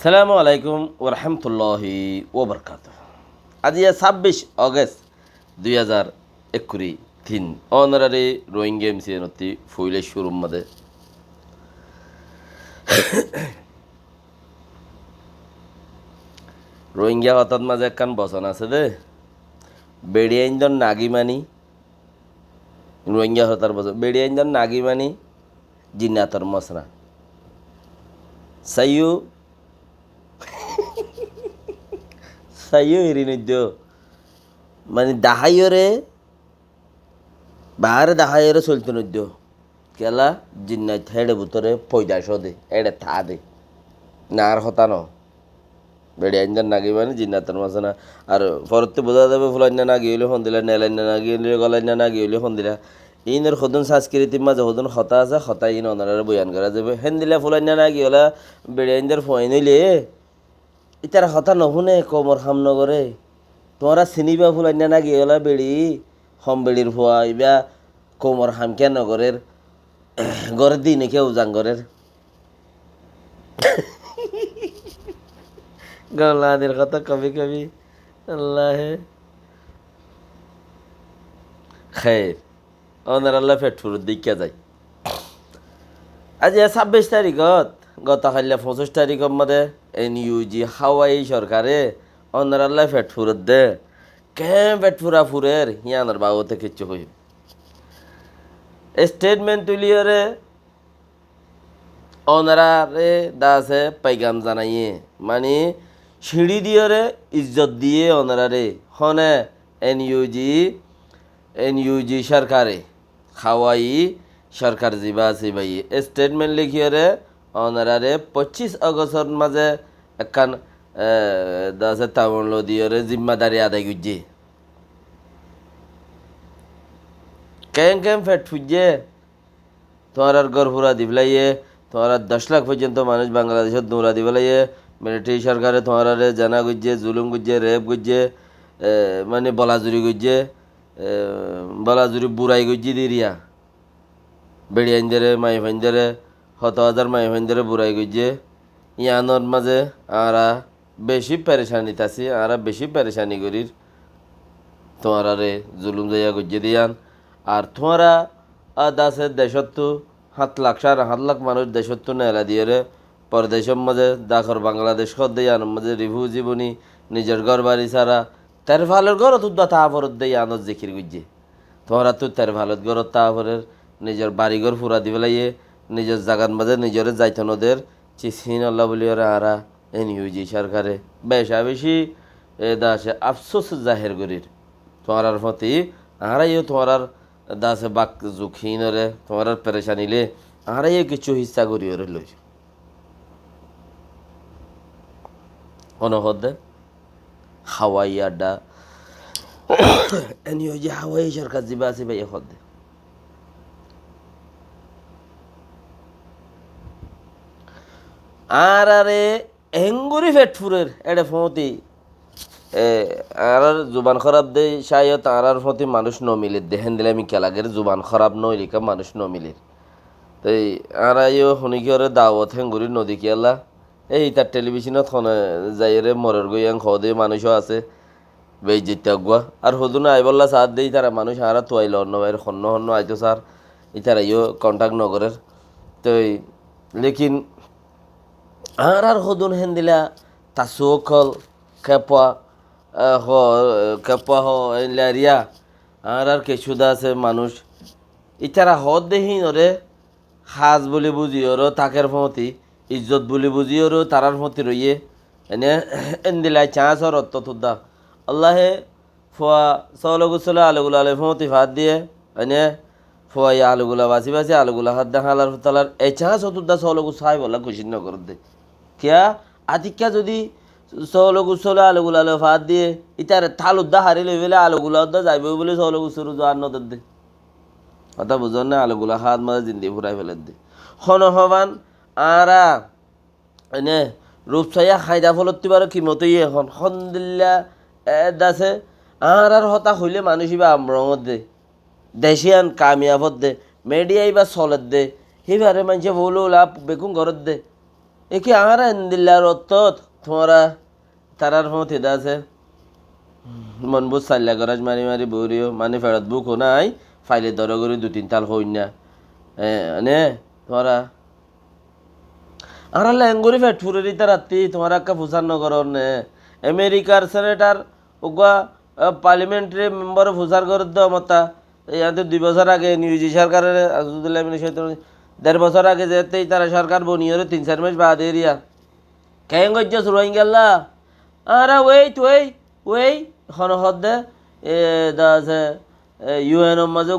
সালামু আলাইকুম ওরহামতুল্লাহি ওবরকাত। আজি 26 অগস্ট 2023 অনারারি রোহিঙ্গা এমসিএনতি ফুইলে শুরুর মধ্যে রোহিঙ্গা হঠাৎ মাঝে একখান বচন আছে দে বেড়িয়াইন্দন নাগিমানি রোহিঙ্গা হতার বচন বেড়িয়াইন্দন নাগিমানি জিন্নাতর মসনা সাইয়ু সাইয়ু হিরিনিদ্য মানে দাহাইরে বাহারে দাহাইরে চলতে নদ্য কেলা জিন্নাত হেডে ভিতরে পয়দাশ দে এডে থা দে না আর হতা ন বেড়ে আইন্দার নাগি মানে জিন্নাতের মাঝে না আর পরতে বোঝা যাবে ফুলাইনা না গিয়ে ফোন দিলা নেলাইনা না গিয়ে গলাইনা না গিয়ে ফোন দিলা ইনের সদন সংস্কৃতির মাঝে সদন হতা আছে হতা ইন অনারে বয়ান করা যাবে হেন দিলা ফুলাইনা না গিয়ে হলা বেড়ে আইন্দার ফোয়াই নইলে ইতার হতা নহুনে কমর হামনগরে তোমরা চিনিবা ফুলাইনা না গিয়ে হলা বেড়ি হম বেড়ির ফোয়া ইবা কোমর হামকিয়া নগরের ঘরের দিনে কেউ জাঙ্গরের গলাদের কথা কবি কবি আল্লাহ খের ওনার আল্লাহ পেটফুর দিকা যায়। আজি 26 তারিখত গতকালিয়া 25 তারিখের মধ্যে NUG হাওয়াই সরকারে ওনার আল্লাহ পেটফুরত দে কে পেটফুরা ফুরের হিয়ানোর বাবুতে কিচ্ছু হই স্টেটমেন্ট তুলিয়রে ওনারে দাসে পাইগাম জানাইয়ে মানে সিঁড়ি দিয়রে ইজ্জত দিয়ে ওনারে হনে NUG সরকারে খাওয়াই সরকার জিবা আছে ভাই স্টেটমেন্ট লিখিয়রে ওনারে 25 অগস্টের মাঝে একখান দাসে তামল দিয়রে জিম্মাদারি আদায় করছে কেম ফেট ফুজে তোমার গড় ফুরা দিবলাইয়ে তোমার 10 লাখ পর্যন্ত মানুষ বাংলাদেশের দৌড়া দিবলাইয়ে মিলিটারি সরকারে তোমার জানা গুজে জুলুম গুজে রেপ গুজে মানে বলাজুরি গুজে বলাজুরি বুড়াই গুজি দিরিয়া বেড়িয়াইন্দরে মাই ভাইন্দরে 100,000 মাই ভাইন্দরে বুড়াই গুজে ইয়ানোর মাঝে আরা বেশি পেরেশানিতে আছি আরা বেশি পেরেশানি করির তোমার জুলুম যাইয়া গুজে দিয়ান আর তোমারা দাসের দেশত্ব 7 লাখ 7.5 লাখ মানুষ দেশত্ব নেলা দিয়ে পরদেশের মাঝে দাখর বাংলাদেশ দিয়ে আনার মাঝে রিভু জীবনী নিজের ঘর বাড়ি ছাড়া তের ভালোর ঘর তুদ্দা তাহাফরত দিয়ে আনত জিকির গুজে তোমরা তো তের ভালত ঘর তাহাফরের নিজের বাড়িঘর ফুরা দিবেলাইয়ে নিজের জাগান মাঝে নিজের যাইতনদের চিসিন আল্লাহ বলি ওরা আরা NUG সরকারে বেশা বেশি দাসে আফসোস জাহের করির তোমার প্রতি আরাইও তোমার দাসে বাক জুখিনরে তোমার পেরেশানিলে আরাইও কিছু হিস্সা করি ওরে লই অনহদ হাওয়াই আড্ডা NUG হাওয়াই সরকার জিবা আছে ভাই হদ আর আরে এঙ্গুরি ফেটফুরের এডে ফতি আর জুবান খারাপ দে শায়ত আর প্রতি মানুষ ন মিলে দেখেন দিলে আমি কেলাগের জুবান খারাপ নইলিকা মানুষ ন মিলে তাই আর আইও শুনিকি দাওয়াত হেঙ্গুরি নদী কেলা এই তার টেলিভিশনত যাইরে মরের গইয়াং খদে মানুষও আছে বেই যেতে গুয়া আর হদুনা আইবল্লা সাথ দেই তারা মানুষ আর তোয়াইল অন্য বাইরে হন্য হন্য আইতো স্যার ইতার আইও কন্ট্যাক্ট নগরের তো লেকিন আর হদুন হেন দিলা তা সকল খেপা খেপা রিয়া আর কেশুদা আছে মানুষ ইতারা হদ দেহি ওরে হাজ বলে বুঝি ওরও তাকের ফতি ইজ্জত বলে বুঝি ওরও তারার ফতি রইয়ে এনে এন দিলাই চাঁচ আর অত্ত তুদ্দা আল্লাহে ফোয়া সলগুসলে আলুগুলা আলে ফতি ভাত দিয়ে এনে ফোয়া আলুগুলা বাসি বাসি আলুগুলা হাত দেখা আলার তালার এই চাঁচ তুদ্দা সলগু সাই বলা খুশি নগর দে কিয়া আতিকা যদি সলগুসলে আলুগুলা আলো ভাত দিয়ে ইতার থাল উদ্দা হারি লই বলে আলুগুলা উদ্দা যাইবে বলে সলগুসুর আর নদর দে কথা বুঝন না আলুগুলা হাত মাঝে জিন্দি ফুরাই ফেলে দে হন হবান আরা এনে রূপসাইয়া খাইদা ফলত তিবার কিমতই এখন সন্দিল্লা দাসে আর হতা হইলে মানুষই বা আমরঙত দে দেশিয়ান কামিয়াবত দে মেডিয়াই বা চলত দে সেইভাবে মানুষে বলো লাভ বেকুন ঘরত দে এ কি আর দিল্লার অত্তত তোমরা তারার মতে আছে মন বুঝ চাল্লা গরাজ মারি মারি বৌরিও মানে ফেরত বুক নাই ফাইলে দর করি 2-3 তাল হই না নে তোমরা আর ল্যাঙ্গুরি ফেট ফুরে দিতে রাত্রি তোমার একটা ফুসার নগর নে আমেরিকার সেনেটার ওগা পার্লামেন্টারি মেম্বার ফুসার করে দেওয়া মতা ইয়াতে 2 বছর আগে নিউজি সরকারের আজুদুল্লাহ মিনি সৈত 1.5 বছর আগে যেতেই তারা সরকার বনিয়রে 3-4 মাস বাদ এরিয়া কেন গজ্জাস রোহিঙ্গাল্লা আরা ওই হন হদ্দে এ দাসে ইউএন মাঝে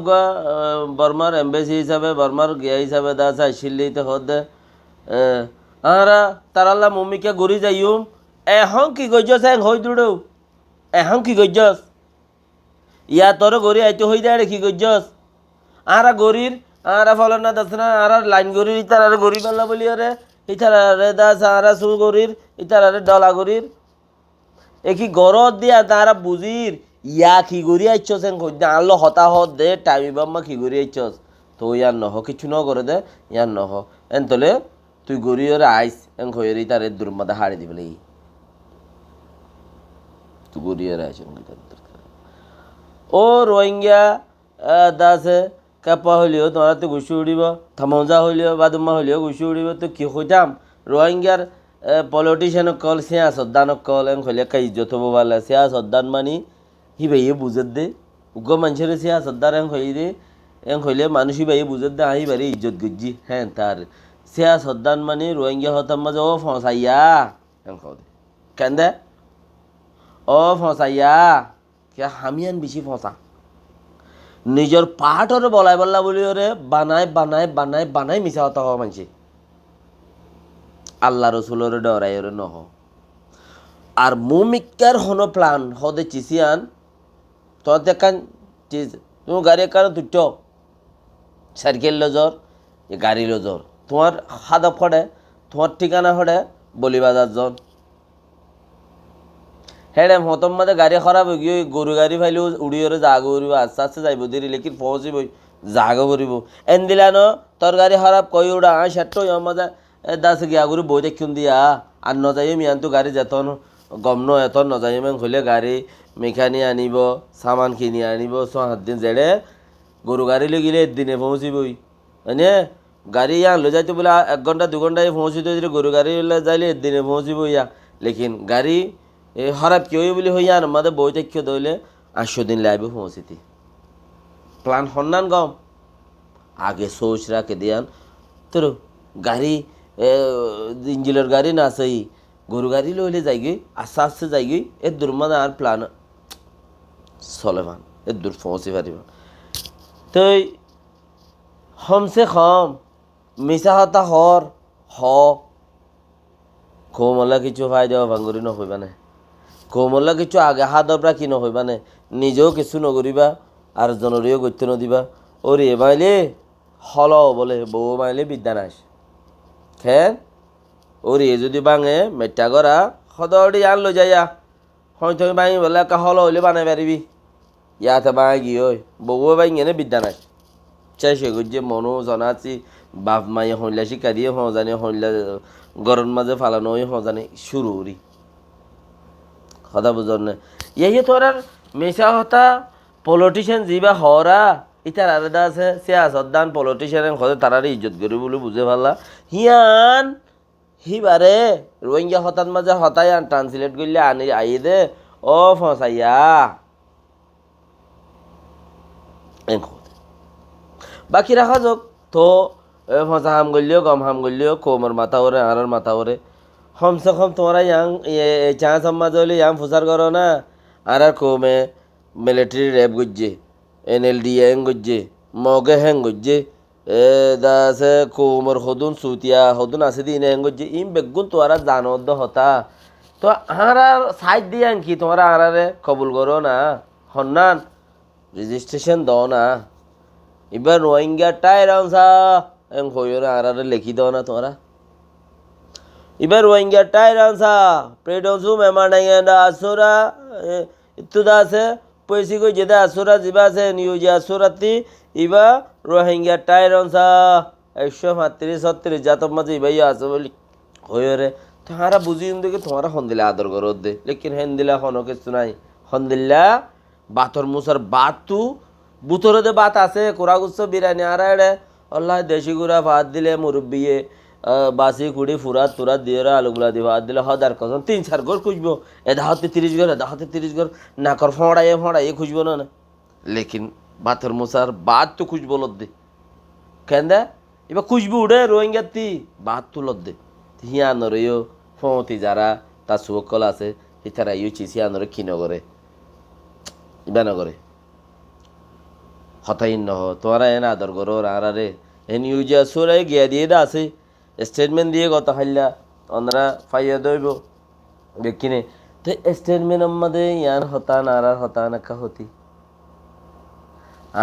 বর্মার এম্বাসি হিসাবে বর্মার গিয়া হিসাবে দাস আইসিল্লিতে হদ্দে আরা তারাল্লা মম্মিকে গড়ি যাইম এখন কি গজ্জস হই দূরেও এখন কি গজ্জস ইয়া তোর গড়ি আইতে হই দেয় কি গজ্জস আরা গরির আরা ফলন না দাস না আর লাইন গরির ইতার আর গরিব আল্লাহ বলি আরে ইতার আরে দাস আরা সু গরির ইতার আরে ডলা গরির এ কি গরত দিয়া তারা বুঝির ইয়া কি গড়ি আইছস এন কই আনলো হতাহত দে টাইমি বাম্মা কি গড়ি আইছস তো ইয়ার নহ কিছু ন করে দে ইয়ার নহ এন তলে তুই গড়িওর আইস এন কইরি তারে দুর্মাদা হাড়ি দিবলে তুই গড়িওর আইস ও রোহিঙ্গা দাসে কাপা হইলেও তোমার তো ঘুষি উড়িব থামজা হইলেও বাদুমা হইলেও ঘুষি উড়িব তো কি হইতাম রোহিঙ্গার পলিটিশিয়ানক কল সিয়া সদ্দানক কল এন হইলে কাই ইজ্জত হবো বালা সিয়া সদ্দান মানি হি ভাইয়ে বুঝত দে উগ্র মানুষের সিয়া সদ্দার এন হই দে এন হইলে মানুষ হি ভাইয়ে বুঝত দে আহি বাড়ি ইজ্জত গুজি হ্যাঁ তার সিয়া সদ্দান মানি রোহিঙ্গা হতাম মাঝে ও ফসাইয়া এন খাও দে কেন দে ও ফসাইয়া কে হামিয়ান বেশি ফসা নিজের পাহাড়রে বলাই বল্লা বলি ওরে বানায় মিশা হতা হওয়া মানছি আল্লাহ রসুলের ডরাই ওরে নহ আর মুমিকার হন প্লান হদে চিসিয়ান তোমার দেখান চিজ তুমি গাড়ি কারণ তুট সাইকেল লজর গাড়ি লজর তোমার হাদপ হড়ে তোমার ঠিকানা হড়ে বলিবাজার জন হ্যাঁ হতম মাঝে গাড়ি খারাপ হয়ে গিয়ে গরু গাড়ি ফাইলেও উড়িয়ে জাগ উড়িব আস্তে আস্তে যাইব দেরি লেকিন পৌঁছিব জাগ করিব এন দিলানো তোর গাড়ি খারাপ কই উড়া সেটো মাঝে দাস গিয়া করে বই দেখুন দিয়া আর নযাই মিয়ান তো গাড়ি যেতন গম ন এত নযাই মেন হইলে গাড়ি মেখানি আনিব সামান কিনি আনিব 6-7 দিন জেড়ে গরু গাড়ি লৈ গেলে একদিনে পৌঁছিবই হয়নে গাড়ি ইয়া লৈ যাইতে বলে 1 ঘন্টা 2 ঘন্টায় পৌঁছিতে যদি গরু গাড়ি যাইলে একদিনে পৌঁছিব ইয়া লেকিন গাড়ি খারাপ কেউ বলে হইয়া আমাদের বই দেখে দইলে 800 দিন লাইবে পৌঁছিতে প্লান সন্ধান গম আগে সোচ রাখে দিয়ান তোর গাড়ি ইঞ্জিলের গাড়ি না সেই গরু গাড়ি লইলে যাইগি আস্তে আস্তে যাইগি এর দূর মানে আর প্লান চলেমান এর দূর পৌঁছে পারিব তই কমসে কম মিশা হতা হর হ কৌমলা কিছু ফায়দা ভাঙ্গুরি নহইবা না কৌমলা কিছু আগে হাতবরা কি নহইবা না নিজেও কিছু নগরিবা আর জনরিও গত্য নদিবা ওরে মাইলে হল বলে বউ মাইলে বিদ্যা নাস খেন ওরে যদি বাঙে মেটা করা সদরি আন লৈ যাইয়া হয়তো বাঙি বলে একা হল হইলে বানাই পারিবি ইয়াতে বাঙাই গিয়ে ওই বউ বাঙি এনে বিদ্যা নাস চাই সে যে মনো জনাছি বাপ মাই হইলা শিকারিয়ে হজানে হইলা গরম মাঝে ফালানো ওই হজানে শুরু উড়ি কথা বুঝর না ইয়ে তোর আর মেশা হতা পলিটিশিয়ান যিবা হরা ইতার আলাদা আছে সিয়াসতদান পলিটিশিয়ান হতে তারার ইজ্জত করি বলে বুঝে পারলা হিয়ান হিবারে রোহিঙ্গা হতার মাঝে হতাই আন ট্রান্সলেট করলে আনি আইয়ে দে ও ফসাইয়া বাকি রাখা যাক তো ফসা হাম করলেও গম হাম করলেও কোমর মাথা ওরে আর মাথা ওরে কমসে কম তোমরা ইয়াং চা সমাজ হলে ইয়াং ফুসার করো না আর কমে মিলিটারি র্যাব গজ্জে NLD হ্যাং গজ্জে মগে হ্যাং গজ্জে দাসে কোমর হদুন সুতিয়া হদুন আছে দিন হ্যাং গজ্জে ইম বেগুন তোরা জানদ হতা তো আর সাইড দিয়াং কি তোমরা আরারে কবুল করো না হন্নান রেজিস্ট্রেশন দাও না এবার রোহিঙ্গা টাইরাংসা এং হইরে আরারে লিখি দাও না তোমরা এবার রোহিঙ্গা টাইরাংসা প্রেডনসু মেমানাইন্দা আসুরা ইত্তুদা আছে পয়সি কই যেদা আসুরা জিবা আছে নিউজি আসুরাতি ইবা রোহিঙ্গা টাইরাংসা 135-36 জাতম মাঝে ইবাই আছে বলি হয়ে তাহারা বুঝি দেখে তোমারা হন্দিলা আদর করো দে লেকিন হেন্দিলা হনো কিছু নাই হন্দিল্লা বাতর মুসার বাতু বুতরে দে বাত আছে কোরা গুচ্ছ বিরিয়ানি আর এড়ে আল্লাহ দেশি গুড়া ভাত দিলে মুরব্বিয়ে বাসি কুড়ি ফুরাত তুরাত দিয়ে আলুগুলা দিয়ে ভাত দিলে হদার কখন 3-4 ঘর খুঁজবো এদা হতে 30 ঘর এদা হতে 30 ঘর নাকর ফড়াইয়ে খুঁজবো না লেকিন বাতর মুসার বাত তো খুঁজবো লদ্দে কেন দে এবার খুঁজবো উড়ে রোহিঙ্গাতি বাত তো লদ্দে হিয়া নরেও ফতি যারা তার সুকল আছে হিতারা ইউ চিসি আনরে কিনো করে ইবানো করে হতাইন নহ তোরা এন আদর করো আরে এন ইউজা সুরাই গিয়া দিয়ে দা আছে স্টেটমেন্ট দিয়ে গত হাইলা অনরা ফাইয়া দইব দেখিনে তো স্টেটমেন্ট আমাদের ইয়ান হতান আর হতান একা হতি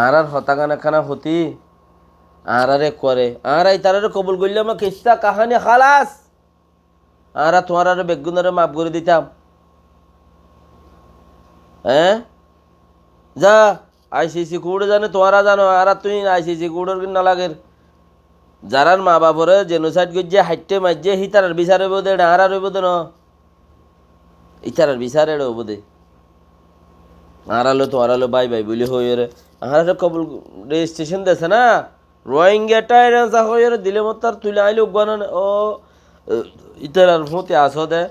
আর হতাকানা খানা হতি আরে করে আর এই তারারে কবুল করলে আমার কিস্তা কাহানি খালাস আর তোমার আর বেগুনারে মাফ করে দিতাম হ্যাঁ যা আইসিসি কোড জানে তোমরা জানো আর তুই আইসিসি কোডের না লাগের যারার মা বাপরে জেনোসাইড গিয়ে হাইটে মাইজে হিতারার বিচারে বোধে আর রইব দে ন ইতারার বিচারে বোধে আর আলো তোমার আলো বাই বাই বলি হয়ে রে আর কবুল রেজিস্ট্রেশন দেছে না রোহিঙ্গাটা এরা হয়ে রে দিলে মত তার তুলে আইলে উগান ও ইতারার মতে আস দে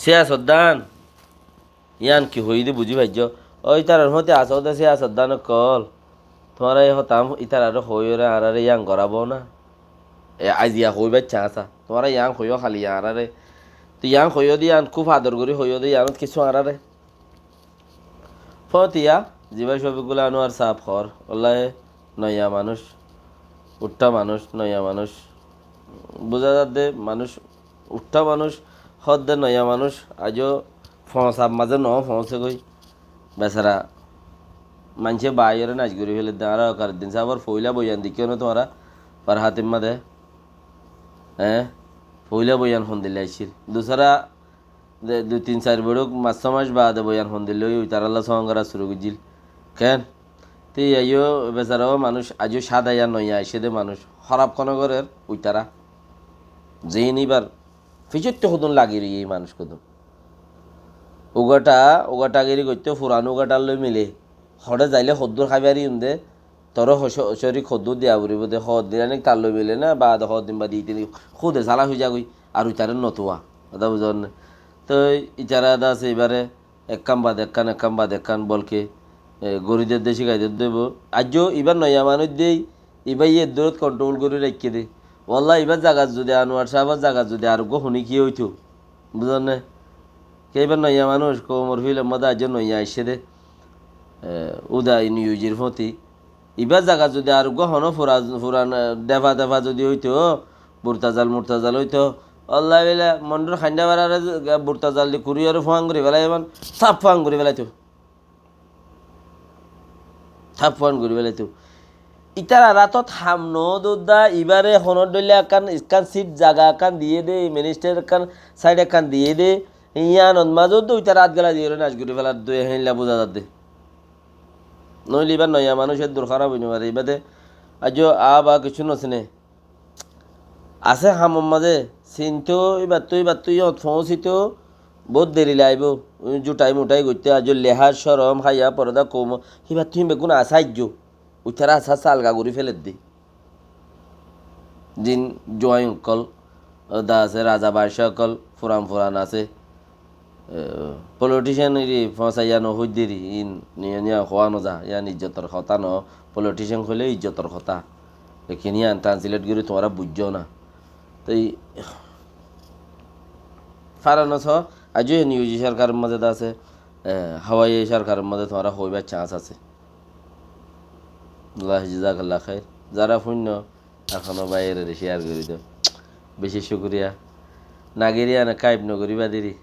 সিয়াসদ্দান ইয়ান কি হই দে বুঝি ভাইজ ও ইতারার মতে আস দে সিয়াসদ্দান কল তোমার এই হতাম ইতার আর হয়ে রে আর ইয়াং করাবো না আজ ইয়া হই বাচ্চা আসা তোমার ইয়াং হইও খালি আর তুই ইয়াং হইও দি ইয়ান খুব আদর করি হইও দি ইয়ানত কিছু আর ফতিয়া জিবাই সবিগুলো আনো আর সাফ খর আল্লাহ নয়া মানুষ উঠা মানুষ নয়া মানুষ বোঝা যাতে মানুষ উঠা মানুষ হদ দে নয়া মানুষ আজও ফসাব মাঝে ন ফসে গই বেচারা মানুষে বাইরে নাচ করে ফেলে দে আর কার দিন আবার ফইলা বইয়ান দিকেও না তোমারা পার হাতের মাঝে হ্যাঁ ফইলা বইয়ান ফোন দিলে আইসিল দুসরা 2-3-4 বেড়ুক মাস বাদে বইয়ান ফোন দিলে ওই তার আল্লাহ সঙ্গ করা শুরু করছিল কেন তুই আইও বেচারাও মানুষ আজও সাদা ইয়া নইয়া আইসে দে মানুষ খারাপ কোনো ঘরের ওই তারা যেই নিবার ফিচুরতে কদন লাগি রে এই মানুষ কদন ওগাটা গিরি করতে ফুরান ওগাটার লই মিলে হরে যাইলে সদ্দুর খাইবারি দে তোর শরীর সদ্দুর দিয়া বুড়িব দে সদ দিলে তার লই মিলে না বা দিন বা 2-3 খুদে জ্বালা হয়ে যাগই আর ইতারে নতুয়া দাদা বুঝন তো ইতারা আছে এবারে এক কাম বাদ একান বলকে গরিদের দেশে গাইদের দেব আজও এবার নয়া মানুষ দেই এবার ইয়ে দূরত কন্ট্রোল করে রেখে দে ওল্লা এবার জায়গা যদি আনোয়ার সাহেবের জায়গা যদি আর শুনি কি হইতো বুঝলেন না এবার নয়া মানুষ কোমর ফিলের মধ্যে আজ নয়া আসছে দে উদয় নিউজের ফতি এবার জায়গা যদি আর গহনো ফুরান দেফা যদি হইতো মুরতাজাল হইতো আল্লাহ বেলা মন্ডর খান্ডা বাড়ারে বুরতাজাল দি কুড়িয়ারে ফাং করে বেলা এমন সাপ ফাং করে বেলাইতো সাপ ফাং করে বেলাইতো ইতারা রাতত হামনো দুদা এবারে হনর দলিয়া একান সিট জায়গা একান দিয়ে দে মিনিস্টার একান সাইড একান দিয়ে দে ইয়ান মাঝো তো ইতারা রাত গেলা দিয়ে নাচ করে ফেলার দুই হেলা বোঝা যাতে নইলে এবার নয়া মানুষের দূর খারাপ হইনি পারে এবারে আজও বা কিছু নছিনে আছে হামর মাঝে চিনতো এবার তুই ফৌঁছিত বহুত দেরি লাইব জুটাই মুটাই করতে আজ লেহার সরম খাইয়া পরদা কম এবার তুই বেগুন আসাইজ উঠারা আসা সালগা করে ফেলে দি জিন জয় অকল দা আছে রাজা বাদশাহ অকল ফুরান আছে পলিটিশিয়ান ফসাইয়া নহই দেরি ইন নিয়া খোয়ানো যা ইয়ান ইজ্জতর কথা ন পলিটিশিয়ান হলে ইজ্জতর কথা এখানে ইয়ান ট্রান্সলেট করে তোমরা বুঝছো না তো ফারানো ছ আজও নিউজি সরকারের মধ্যে আছে হাওয়াই সরকারের মধ্যে তোমরা হইবার চান্স আছে আল্লাহ জাজাকাল্লাহ খাইর যারা শূন্য এখনো বাইরে শেয়ার করে দাও বেশি শুক্রিয়া নাগেরিয়া না কাইপ নগরী বাদিরি